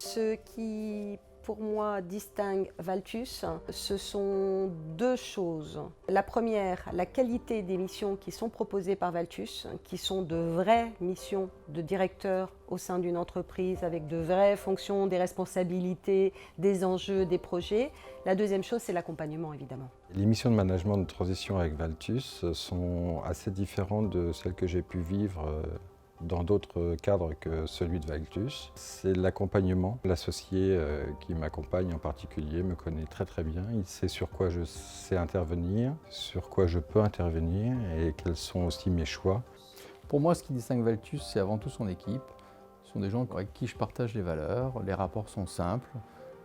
Ce qui, pour moi, distingue Valtus, ce sont deux choses. La première, la qualité des missions qui sont proposées par Valtus, qui sont de vraies missions de directeur au sein d'une entreprise, avec de vraies fonctions, des responsabilités, des enjeux, des projets. La deuxième chose, c'est l'accompagnement, évidemment. Les missions de management de transition avec Valtus sont assez différentes de celles que j'ai pu vivre dans d'autres cadres que celui de Valtus. C'est l'accompagnement. L'associé qui m'accompagne en particulier me connaît très bien. Il sait sur quoi je sais intervenir, sur quoi je peux intervenir et quels sont aussi mes choix. Pour moi, ce qui distingue Valtus, c'est avant tout son équipe. Ce sont des gens avec qui je partage les valeurs, les rapports sont simples,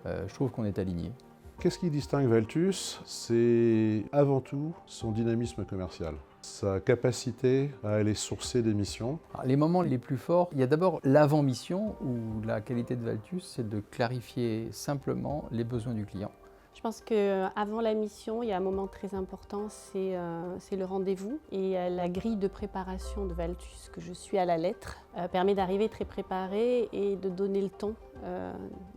je trouve qu'on est alignés. Qu'est-ce qui distingue Valtus? C'est avant tout son dynamisme commercial, sa capacité à aller sourcer des missions. Alors, les moments les plus forts, il y a d'abord l'avant-mission où la qualité de Valtus, c'est de clarifier simplement les besoins du client. Je pense qu'avant la mission, il y a un moment très important, c'est le rendez-vous. Et la grille de préparation de Valtus, que je suis à la lettre, permet d'arriver très préparé et de donner le ton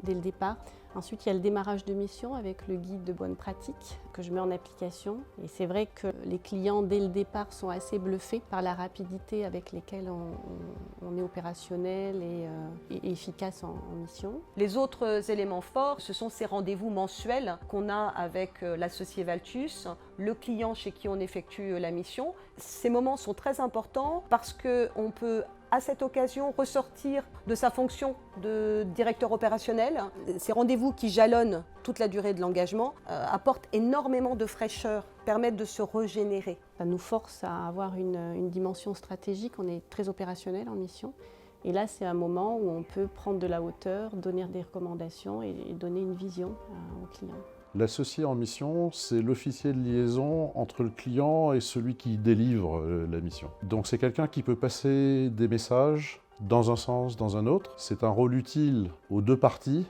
dès le départ. Ensuite, il y a le démarrage de mission avec le guide de bonne pratique que je mets en application. Et c'est vrai que les clients, dès le départ, sont assez bluffés par la rapidité avec laquelle on est opérationnel et efficace en mission. Les autres éléments forts, ce sont ces rendez-vous mensuels qu'on a avec l'associé Valtus, le client chez qui on effectue la mission. Ces moments sont très importants parce qu'on peut à cette occasion ressortir de sa fonction de directeur opérationnel. Ces rendez-vous qui jalonnent toute la durée de l'engagement apportent énormément de fraîcheur, permettent de se régénérer. Ça nous force à avoir une dimension stratégique, on est très opérationnel en mission. Et là, c'est un moment où on peut prendre de la hauteur, donner des recommandations et donner une vision aux clients. L'associé en mission, c'est l'officier de liaison entre le client et celui qui délivre la mission. Donc c'est quelqu'un qui peut passer des messages dans un sens, dans un autre. C'est un rôle utile aux deux parties.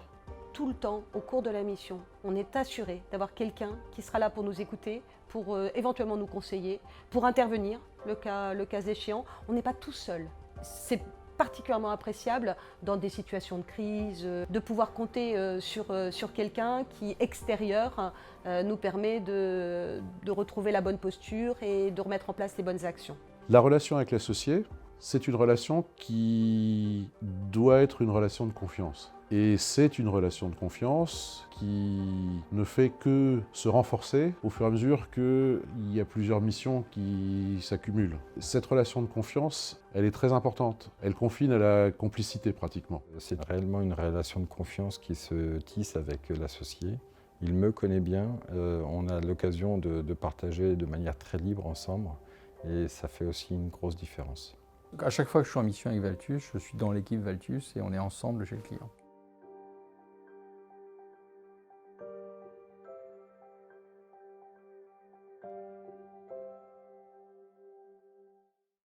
Tout le temps, au cours de la mission, on est assuré d'avoir quelqu'un qui sera là pour nous écouter, pour éventuellement nous conseiller, pour intervenir, le cas échéant. On n'est pas tout seul. C'est particulièrement appréciable dans des situations de crise, de pouvoir compter sur quelqu'un qui, extérieur, nous permet de retrouver la bonne posture et de remettre en place les bonnes actions. La relation avec l'associé, c'est une relation qui doit être une relation de confiance. Et c'est une relation de confiance qui ne fait que se renforcer au fur et à mesure qu'il y a plusieurs missions qui s'accumulent. Cette relation de confiance, elle est très importante. Elle confine à la complicité pratiquement. C'est réellement une relation de confiance qui se tisse avec l'associé. Il me connaît bien, on a l'occasion de partager de manière très libre ensemble et ça fait aussi une grosse différence. À chaque fois que je suis en mission avec Valtus, je suis dans l'équipe Valtus et on est ensemble chez le client.